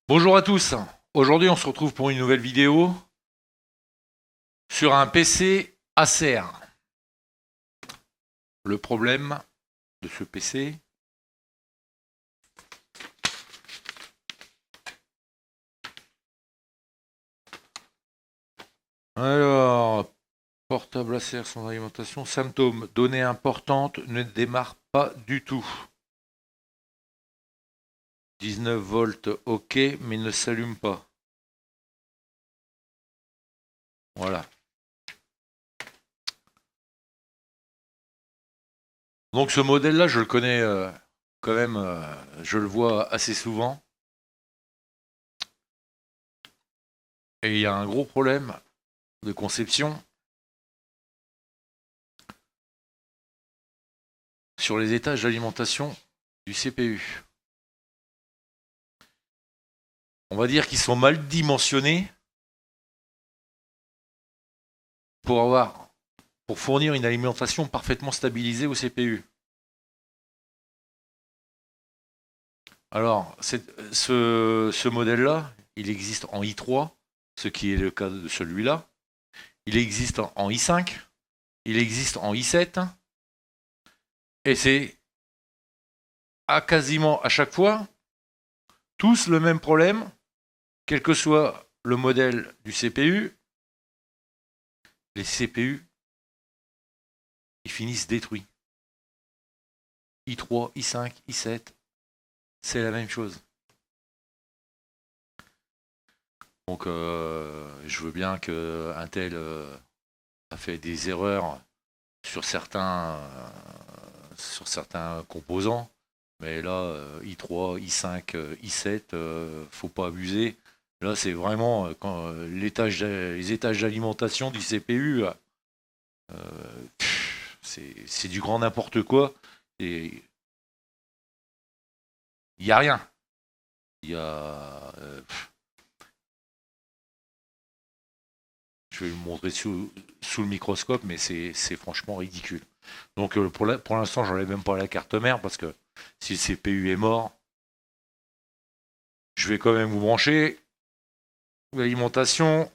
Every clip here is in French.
Bonjour à tous, aujourd'hui on se retrouve pour une nouvelle vidéo sur un PC Acer. Le problème de ce PC, alors, portable Acer sans alimentation, symptômes, données importantes, ne démarre pas du tout. 19 volts, ok, mais ne s'allume pas. Voilà. Donc ce modèle-là, je le connais quand même, je le vois assez souvent. Et il y a un gros problème de conception sur les étages d'alimentation du CPU. On va dire qu'ils sont mal dimensionnés pour fournir une alimentation parfaitement stabilisée au CPU. Alors, ce modèle-là, il existe en i3, ce qui est le cas de celui-là. Il existe en i5, il existe en i7, et c'est quasiment à chaque fois tous le même problème, quel que soit le modèle du CPU. Les CPU, ils finissent détruits. i3, i5, i7, c'est la même chose. Donc je veux bien que Intel a fait des erreurs sur certains composants, mais là i3, i5, i7, faut pas abuser. Là c'est vraiment quand les étages d'alimentation du CPU, c'est du grand n'importe quoi. Et il y a rien. Il y a je vais le montrer sous le microscope, mais c'est franchement ridicule. Donc pour l'instant, j'enlève même pas la carte mère parce que si le CPU est mort, je vais quand même vous brancher l'alimentation.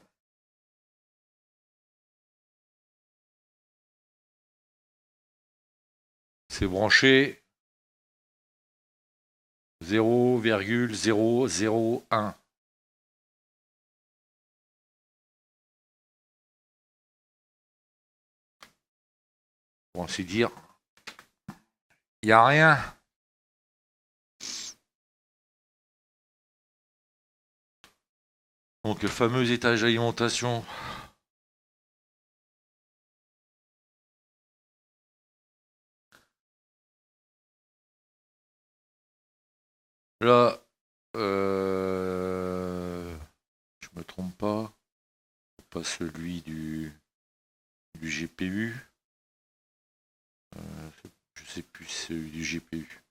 C'est branché 0,001. Pour ainsi dire, il n'y a rien. Donc le fameux étage d'alimentation. Là, je me trompe pas celui du GPU. Je sais plus celui du GPU.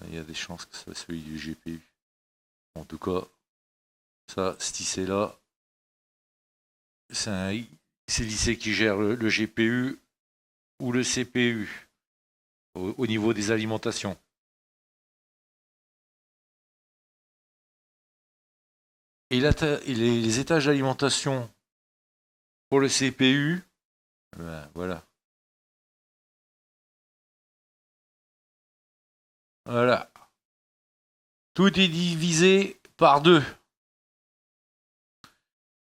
Il y a des chances que ce soit celui du GPU. En tout cas, ça, cet IC-là, c'est l'IC qui gère le GPU ou le CPU au niveau des alimentations. Et les étages d'alimentation pour le CPU, voilà. Voilà. Tout est divisé par deux.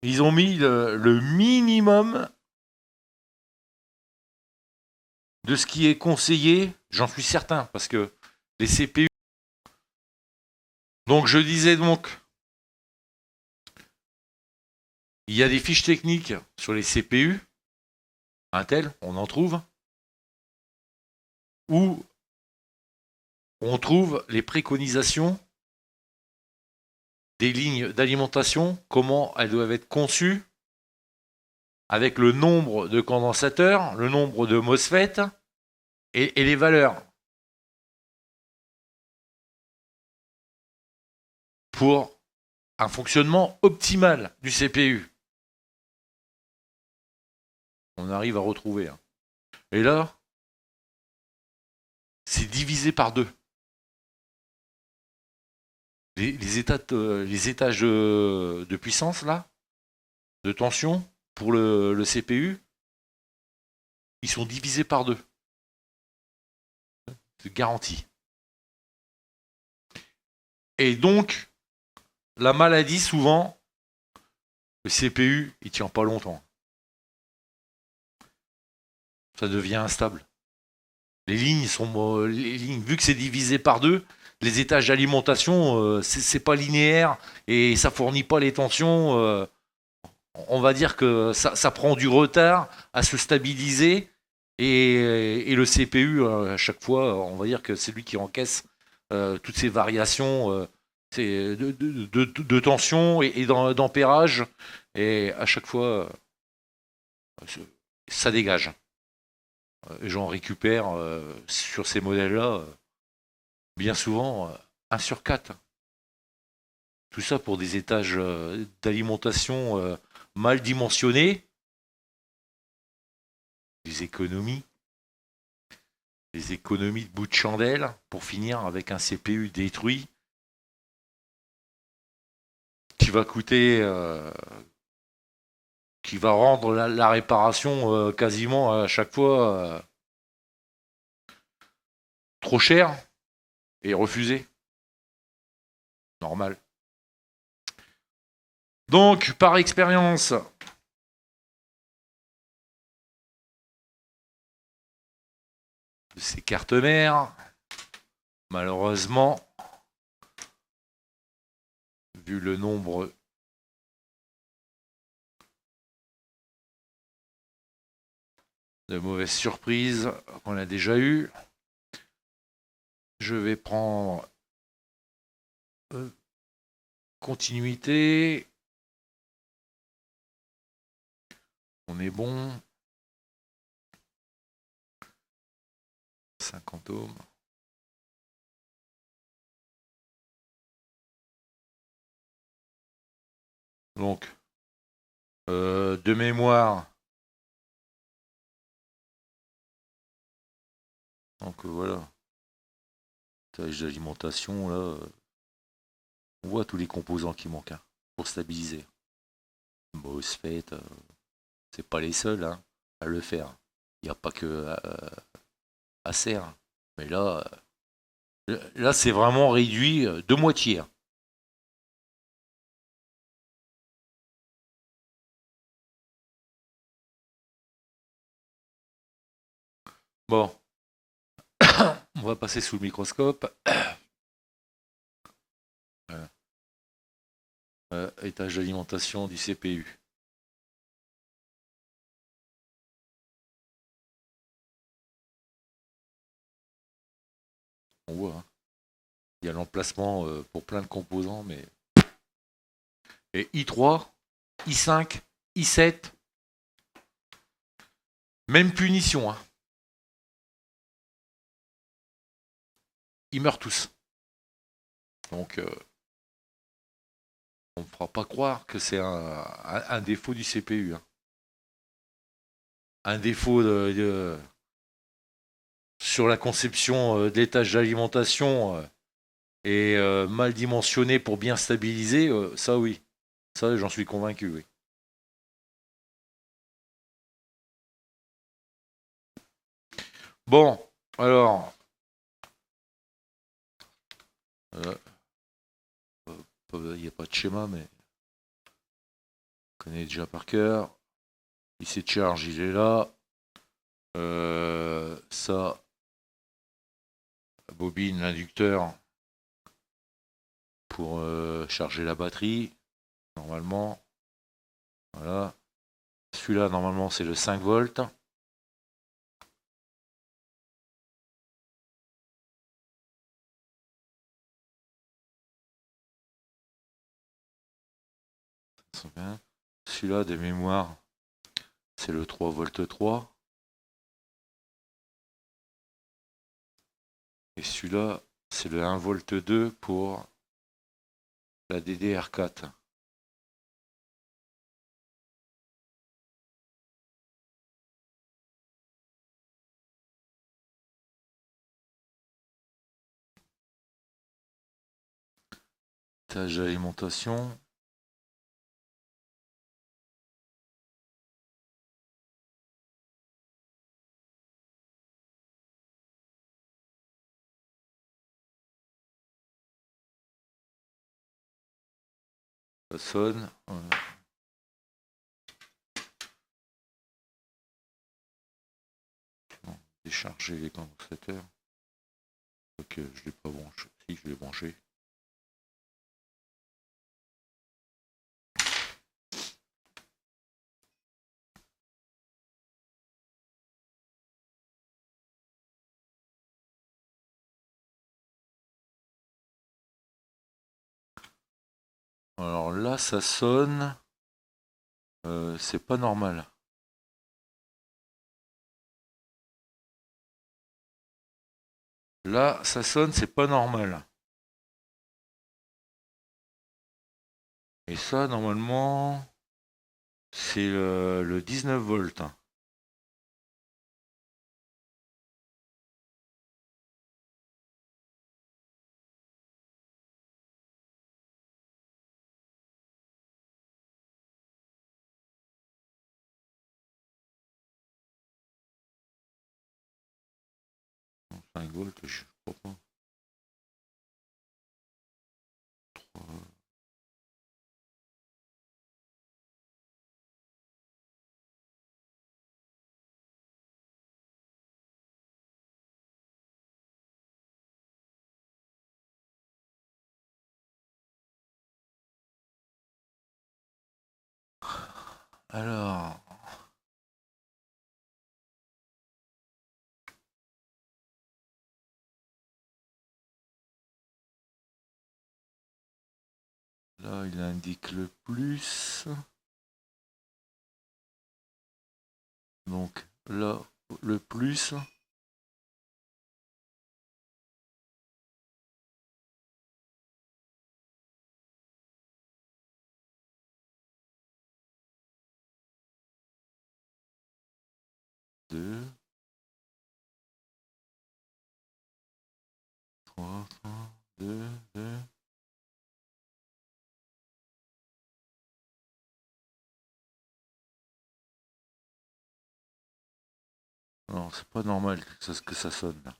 Ils ont mis le minimum de ce qui est conseillé, j'en suis certain, parce que les CPU. Donc je disais donc, il y a des fiches techniques sur les CPU, Intel, on en trouve, où on trouve les préconisations des lignes d'alimentation, comment elles doivent être conçues, avec le nombre de condensateurs, le nombre de MOSFET et les valeurs pour un fonctionnement optimal du CPU. On arrive à retrouver. Et là, c'est divisé par deux. les étages de puissance, là, de tension, pour le CPU, ils sont divisés par deux. C'est garanti. Et donc, la maladie, souvent, le CPU, il tient pas longtemps. Ça devient instable. Les lignes, vu que c'est divisé par deux, les étages d'alimentation, c'est pas linéaire et ça fournit pas les tensions. On va dire que ça prend du retard à se stabiliser et le CPU, à chaque fois, on va dire que c'est lui qui encaisse toutes ces variations de tension et d'ampérage. Et à chaque fois, ça dégage. J'en récupère sur ces modèles-là, bien souvent, 1 sur 4. Tout ça pour des étages d'alimentation mal dimensionnés, des économies, de bout de chandelle, pour finir avec un CPU détruit qui va coûter, qui va rendre la réparation quasiment à chaque fois trop cher et refusé. Normal. Donc, par expérience, de ces cartes mères, malheureusement, vu le nombre de mauvaises surprises qu'on a déjà eues, je vais prendre continuité. On est bon. 50 ohms. Donc, de mémoire. Donc voilà. Tâche d'alimentation, là. On voit tous les composants qui manquent hein, pour stabiliser. MOSFET, c'est pas les seuls hein, à le faire. Il n'y a pas que Acer. Mais là c'est vraiment réduit de moitié. Bon, on va passer sous le microscope. Étage d'alimentation du CPU. On voit, hein. Il y a l'emplacement pour plein de composants, mais. Et i3, i5, i7, même punition, hein. Ils meurent tous. Donc, on ne fera pas croire que c'est un défaut du CPU. Hein. Un défaut sur la conception d'étage d'alimentation et mal dimensionné pour bien stabiliser, ça oui. Ça, j'en suis convaincu, oui. Bon, alors. Il n'y a pas de schéma, mais. On connaît déjà par cœur. IC de charge, il est là. Ça. Bobine, l'inducteur. Pour charger la batterie. Normalement. Voilà. Celui-là, normalement, c'est le 5 volts. Celui-là, de mémoire, c'est le 3 volts 3. Et celui-là, c'est le 1 volt 2 pour la DDR4. Étage d'alimentation. Ça sonne. Non, décharger les condensateurs. Ok, je l'ai pas branché. Si, je l'ai branché. Alors là, ça sonne. C'est pas normal. Là, ça sonne, c'est pas normal. Et ça, normalement, c'est le 19 volts. 5 volts, je crois pas. 3. Alors, là, il indique le plus. Donc là, le plus. Deux, trois, deux, deux. Non, c'est pas normal que ça sonne là.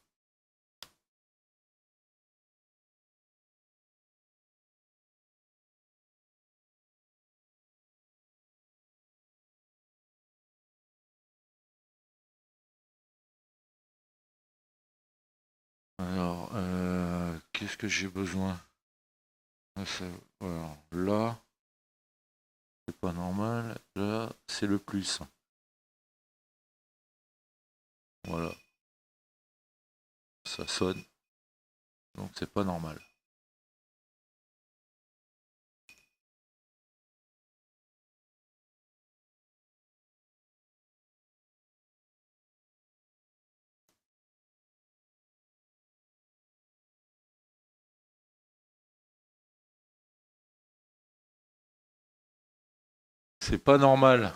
Alors, qu'est-ce que j'ai besoin? Alors, là, c'est pas normal. Là, c'est le plus. Voilà, ça sonne. Donc c'est pas normal. C'est pas normal.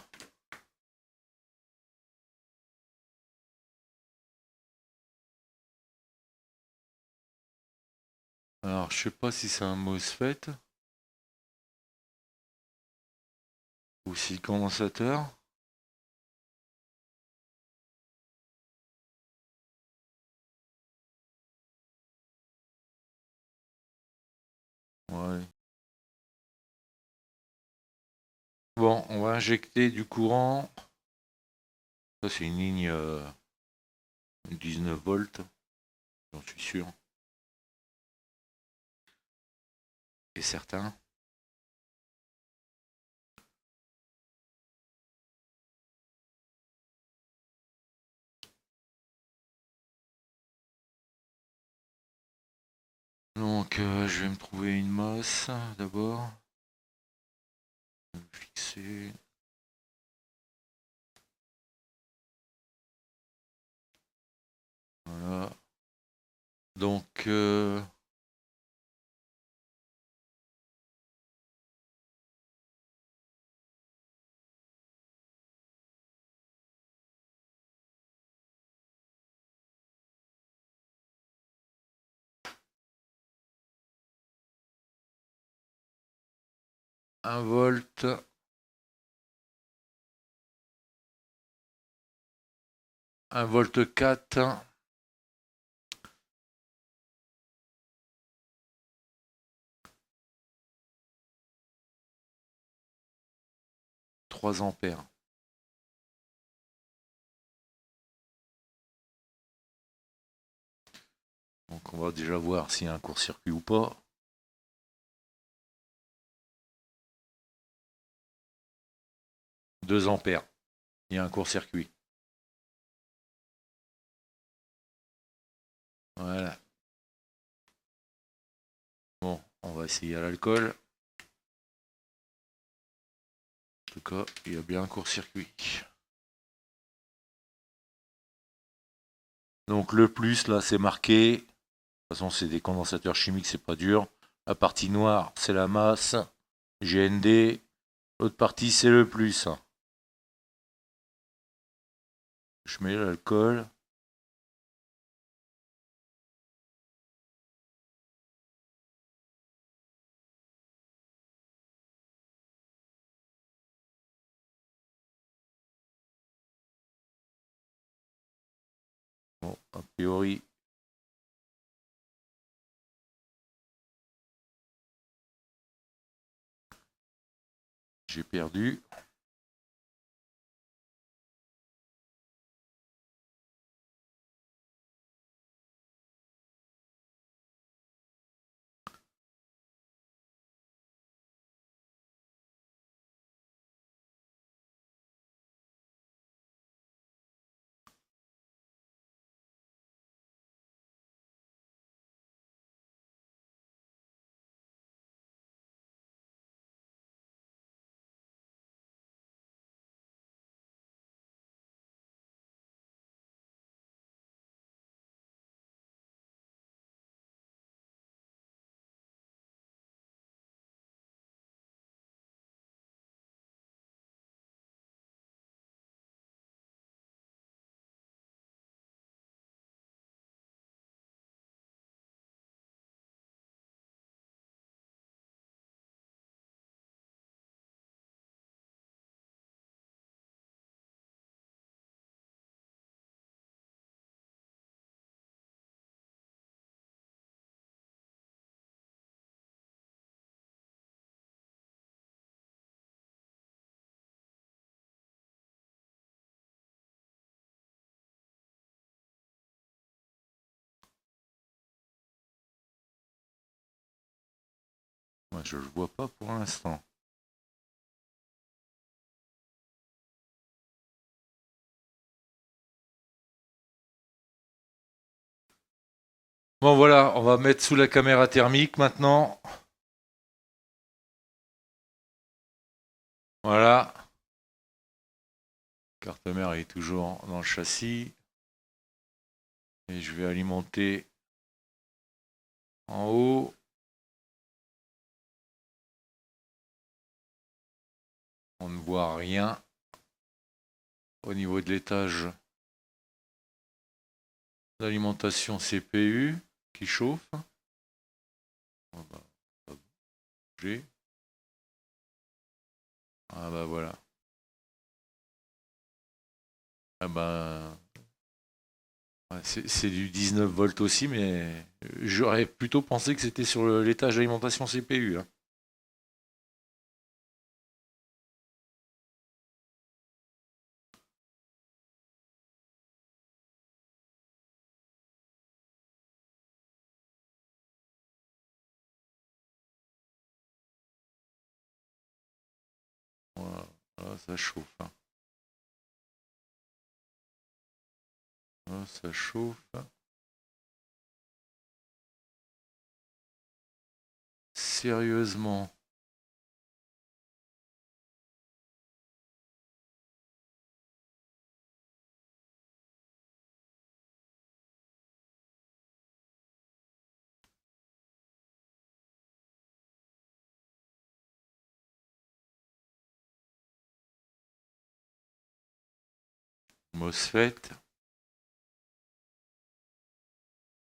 Alors, je sais pas si c'est un MOSFET ou si le condensateur. Ouais. Bon, on va injecter du courant. Ça, c'est une ligne 19 volts, j'en suis sûr. Et certain. Donc, je vais me trouver une masse d'abord. Fixer. Voilà. Donc, 1 volt. 1 volt 4. 3 ampères. Donc on va déjà voir s'il y a un court-circuit ou pas. « 2 ampères. Il y a un court-circuit. Voilà. Bon, on va essayer à l'alcool. En tout cas, il y a bien un court-circuit. Donc le plus, là, c'est marqué. De toute façon, c'est des condensateurs chimiques, c'est pas dur. La partie noire, c'est la masse. GND. L'autre partie, c'est le plus. Je mets l'alcool. Bon, a priori, j'ai perdu. Moi, je le vois pas pour l'instant. Bon, voilà, on va mettre sous la caméra thermique maintenant. Voilà. Carte mère est toujours dans le châssis. Et je vais alimenter en haut. On ne voit rien au niveau de l'étage d'alimentation CPU qui chauffe. On va bouger. Ah bah voilà. Ah bah ouais, c'est du 19 volts aussi, mais j'aurais plutôt pensé que c'était sur l'étage d'alimentation CPU. Hein. Voilà, là, ça chauffe. Hein. Là, ça chauffe. Sérieusement. MOSFET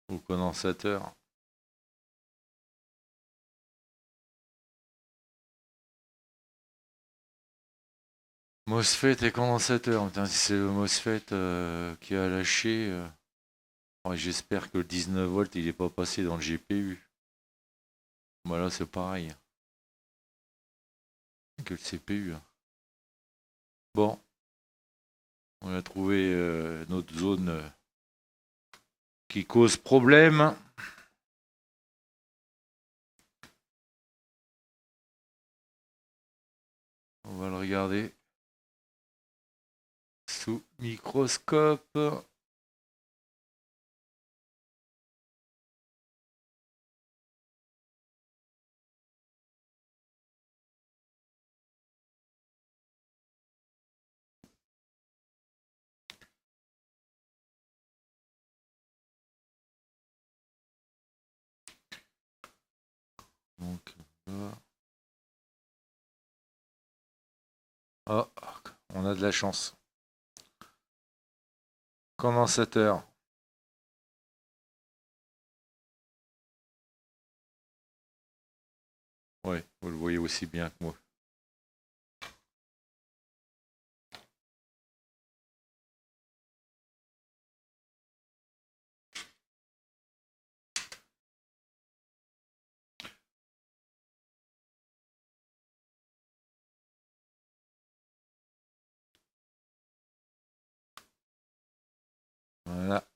ou condensateur. MOSFET et condensateur. Putain, si c'est le MOSFET qui a lâché, ouais, j'espère que le 19 volts il est pas passé dans le GPU. Voilà, c'est pareil que le CPU. Bon, on a trouvé notre zone qui cause problème. On va le regarder sous microscope. Donc là. Ah, on a de la chance. Condensateur. Ouais, vous le voyez aussi bien que moi. Voilà.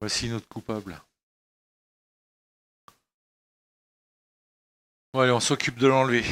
Voici notre coupable. Bon, allez, on s'occupe de l'enlever.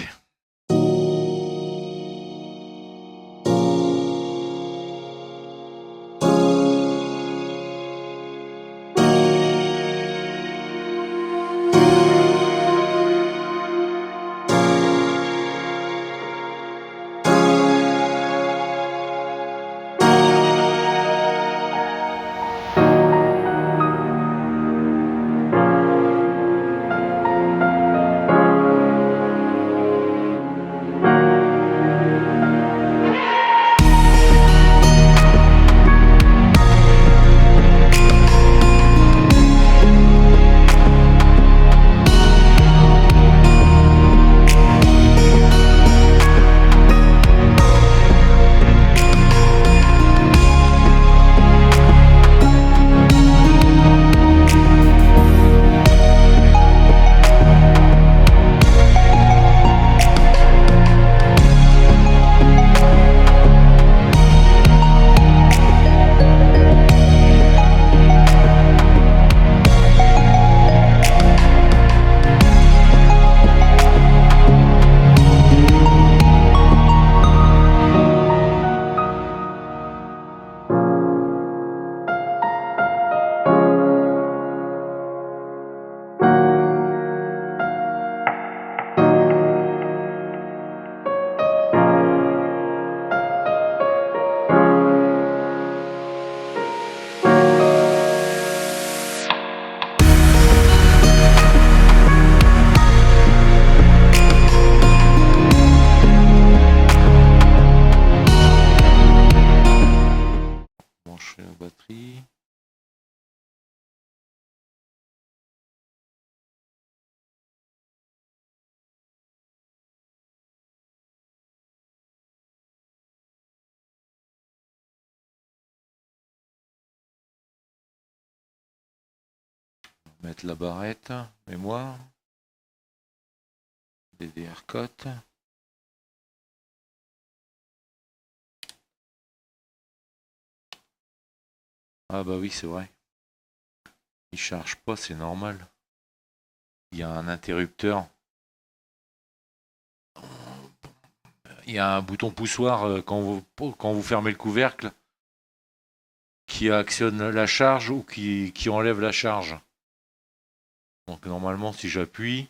Brancher la batterie. Mettre la barrette, mémoire, DDR cote. Ah bah oui, c'est vrai. Il charge pas, c'est normal. Il y a un interrupteur. Il y a un bouton poussoir quand vous fermez le couvercle qui actionne la charge ou qui enlève la charge. Donc normalement, si j'appuie,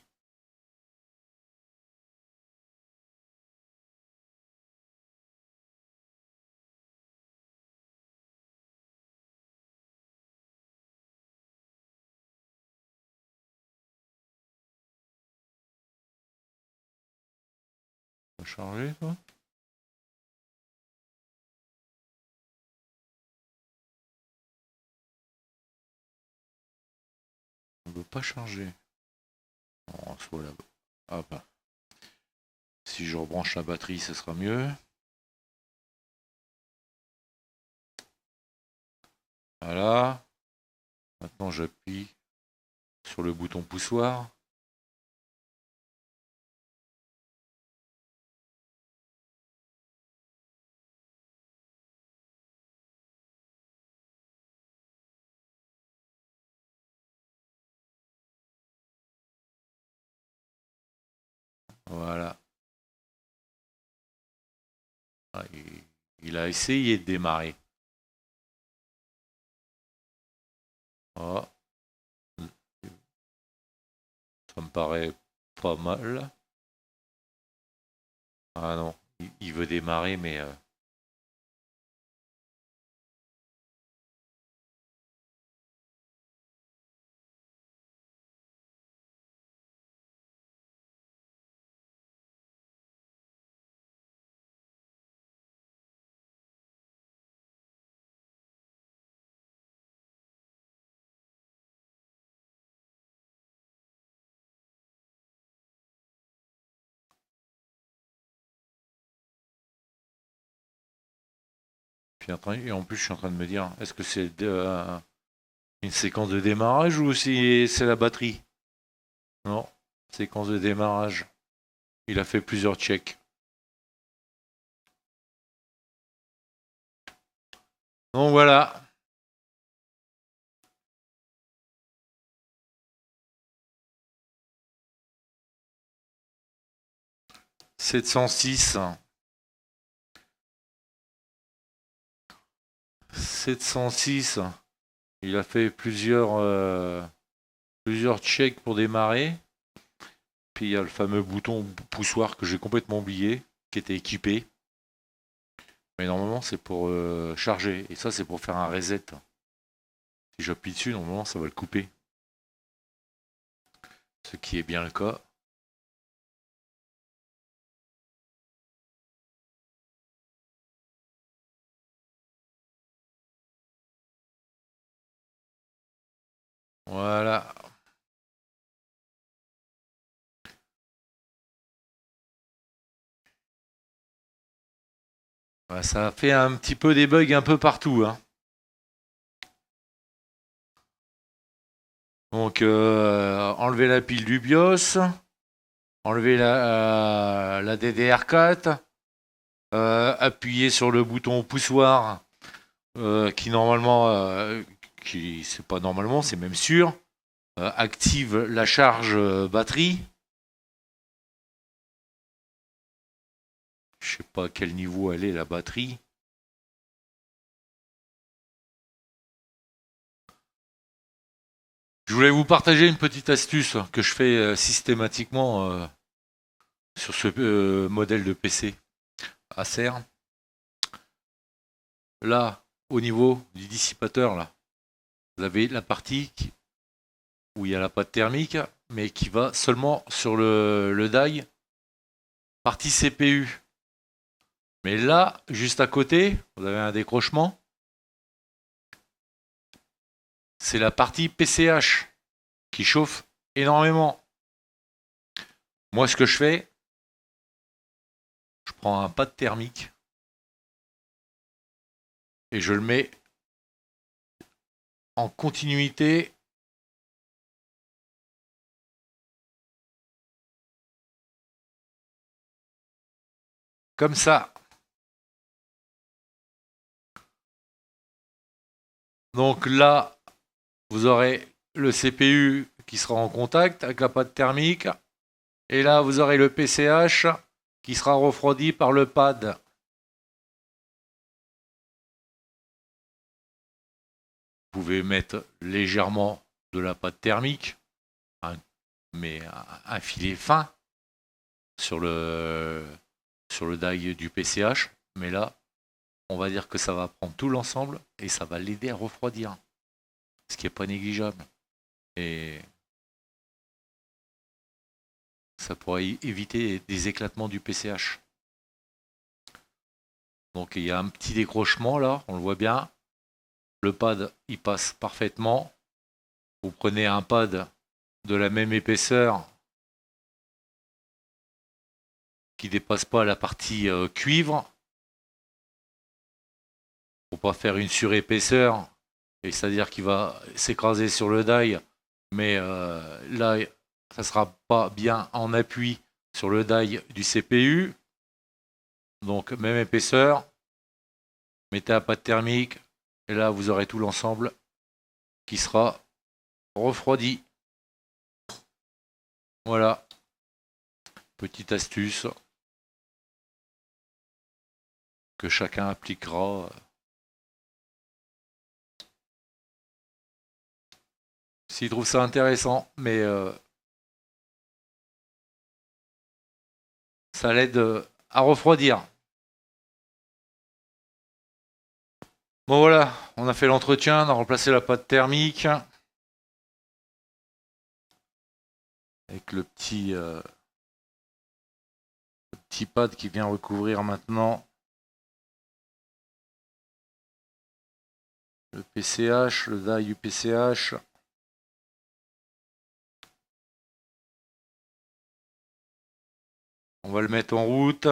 ça va charger quoi. veut pas charger. Bon, soit là. Hop. Si je rebranche la batterie, ce sera mieux. Voilà. Maintenant, j'appuie sur le bouton poussoir. Voilà. Ah, il a essayé de démarrer. Oh, ça me paraît pas mal. Ah non, il veut démarrer, mais puis et en plus, je suis en train de me dire, est-ce que c'est une séquence de démarrage ou si c'est la batterie? Non, séquence de démarrage. Il a fait plusieurs checks. Donc voilà. « 706. 706. Il a fait plusieurs checks pour démarrer. Puis il y a le fameux bouton poussoir que j'ai complètement oublié, qui était équipé. Mais normalement, c'est pour charger. Et ça, c'est pour faire un reset. Si j'appuie dessus, normalement, ça va le couper. Ce qui est bien le cas. Voilà. Ouais, ça a fait un petit peu des bugs un peu partout, hein. Donc, enlever la pile du BIOS, enlever la DDR4, appuyer sur le bouton poussoir qui normalement, qui c'est pas normalement, c'est même sûr, active la charge batterie. Je sais pas à quel niveau elle est la batterie. Je voulais vous partager une petite astuce que je fais systématiquement sur ce modèle de PC Acer. Là, au niveau du dissipateur, là, vous avez la partie où il y a la pâte thermique, mais qui va seulement sur le die, partie CPU. Mais là, juste à côté, vous avez un décrochement. C'est la partie PCH qui chauffe énormément. Moi, ce que je fais, je prends un pad thermique et je le mets en continuité comme ça. Donc là, vous aurez le CPU qui sera en contact avec la pâte thermique. Et là, vous aurez le PCH qui sera refroidi par le pad. Vous pouvez mettre légèrement de la pâte thermique, mais un filet fin sur le die du PCH. Mais là, on va dire que ça va prendre tout l'ensemble et ça va l'aider à refroidir, ce qui n'est pas négligeable. Et ça pourrait éviter des éclatements du PCH. Donc il y a un petit décrochement là, on le voit bien. Le pad, il passe parfaitement. Vous prenez un pad de la même épaisseur qui dépasse pas la partie cuivre pour pas faire une surépaisseur, et c'est-à-dire qu'il va s'écraser sur le die, mais là ça sera pas bien en appui sur le die du CPU. Donc même épaisseur, mettez à pâte thermique et là vous aurez tout l'ensemble qui sera refroidi. Voilà, petite astuce que chacun appliquera s'il trouve ça intéressant, mais ça l'aide à refroidir. Bon voilà, on a fait l'entretien, on a remplacé la pâte thermique avec le petit pad qui vient recouvrir maintenant le PCH, le die du PCH. On va le mettre en route.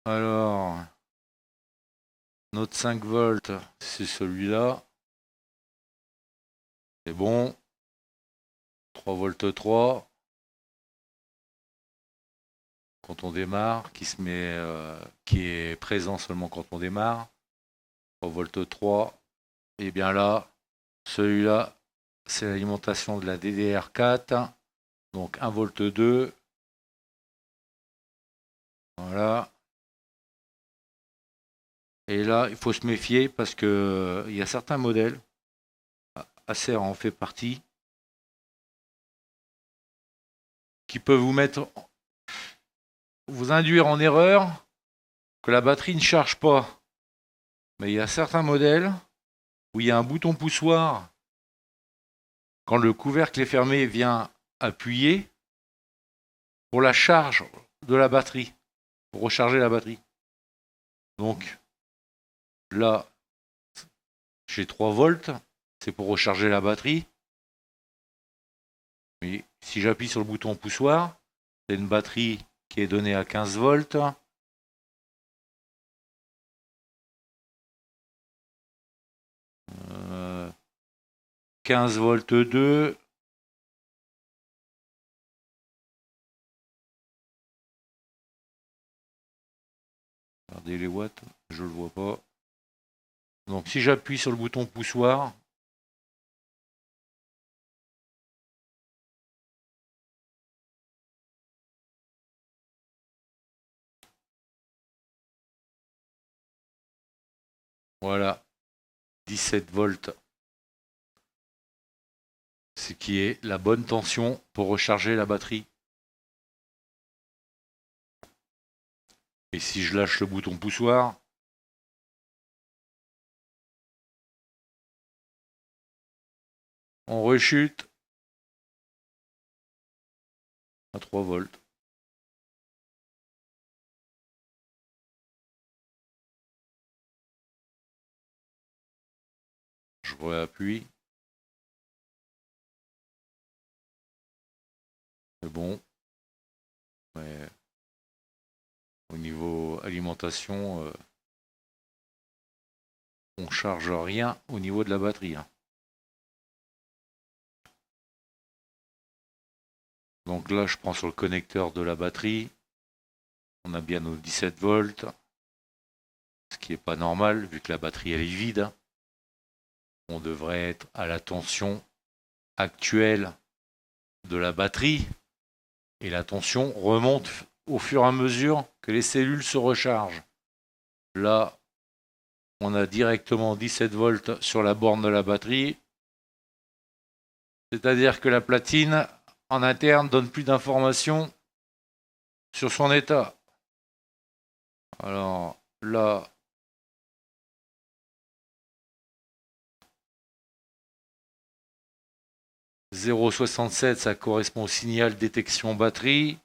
Alors, notre 5 volts, c'est celui-là. C'est bon. 3 volts 3. Quand on démarre, qui est présent seulement quand on démarre. 3 volts 3. Et bien là, celui-là, c'est l'alimentation de la DDR4. Donc 1 volt 2. Voilà. Et là, il faut se méfier parce que il y a certains modèles, Acer en fait partie, qui peuvent vous induire en erreur que la batterie ne charge pas. Mais il y a certains modèles où il y a un bouton poussoir quand le couvercle est fermé vient appuyer pour la charge de la batterie, pour recharger la batterie. Donc là, j'ai 3 volts, c'est pour recharger la batterie. Mais si j'appuie sur le bouton poussoir, c'est une batterie qui est donnée à 15 volts. 15 volts 2. Regardez les watts, je le vois pas. Donc si j'appuie sur le bouton poussoir, voilà, 17 volts. Ce qui est la bonne tension pour recharger la batterie. Et si je lâche le bouton poussoir, on rechute à 3 volts. Je réappuie. C'est bon. Mais au niveau alimentation, on charge rien au niveau de la batterie. Donc là, je prends sur le connecteur de la batterie. On a bien nos 17 volts. Ce qui n'est pas normal vu que la batterie elle est vide. On devrait être à la tension actuelle de la batterie. Et la tension remonte au fur et à mesure que les cellules se rechargent. Là, on a directement 17 volts sur la borne de la batterie. C'est-à-dire que la platine en interne donne plus d'informations sur son état. Alors là, 0,67, ça correspond au signal détection batterie.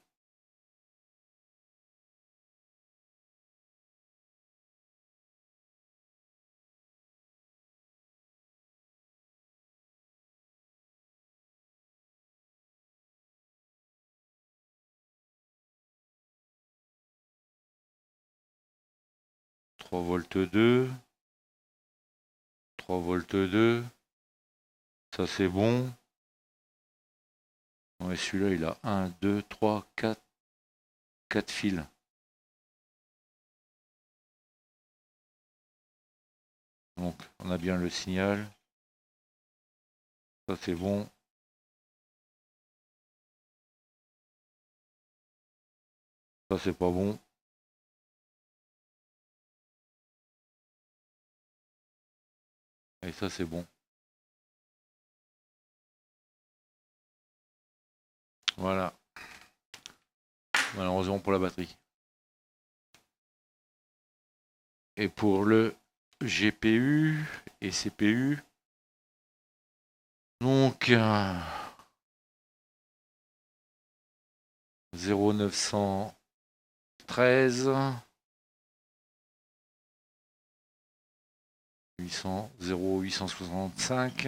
Trois volts 2. 3 volts 2. Ça c'est bon. Ouais, celui-là il a 1, 2, 3, 4 fils. Donc on a bien le signal. Ça c'est bon. Ça c'est pas bon. Et ça c'est bon. Voilà. Malheureusement pour la batterie. Et pour le GPU et CPU, donc 0,913 800 0,865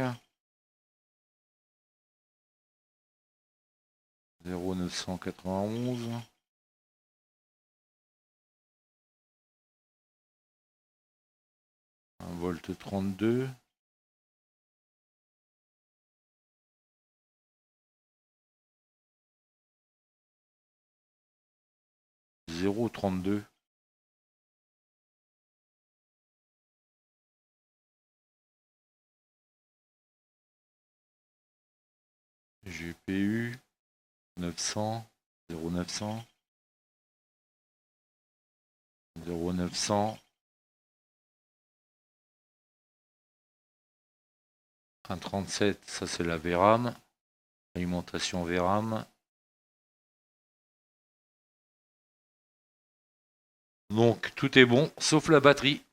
0,991 1 volt 32 0,32 GPU 900 0,900 0,900 1,37, ça c'est la VRAM, alimentation VRAM. Donc tout est bon, sauf la batterie.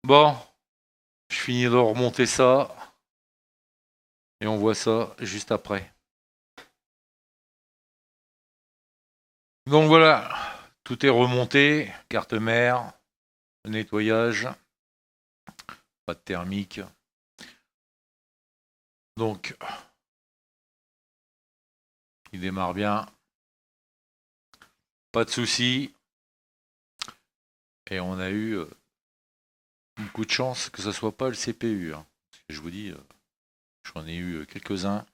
Bon, je finis de remonter ça. Et on voit ça juste après. Donc voilà, tout est remonté, carte mère, nettoyage, pas de thermique. Donc, il démarre bien, pas de soucis. Et on a eu beaucoup de chance que ce soit pas le CPU. Hein. Je vous dis, j'en ai eu quelques-uns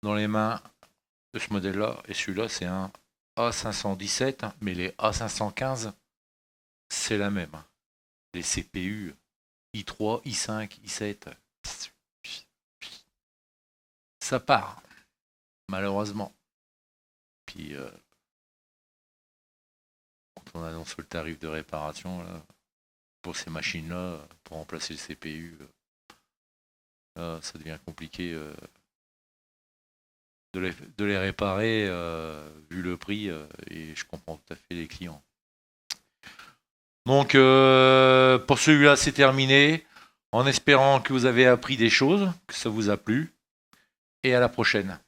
dans les mains de ce modèle-là. Et celui-là, c'est un A517, mais les A515, c'est la même. Les CPU i3, i5, i7, ça part, malheureusement. Puis, quand on annonce le tarif de réparation là, pour ces machines-là, pour remplacer le CPU, là, ça devient compliqué de les réparer vu le prix, et je comprends tout à fait les clients. Donc, pour celui-là, c'est terminé. En espérant que vous avez appris des choses, que ça vous a plu. Et à la prochaine.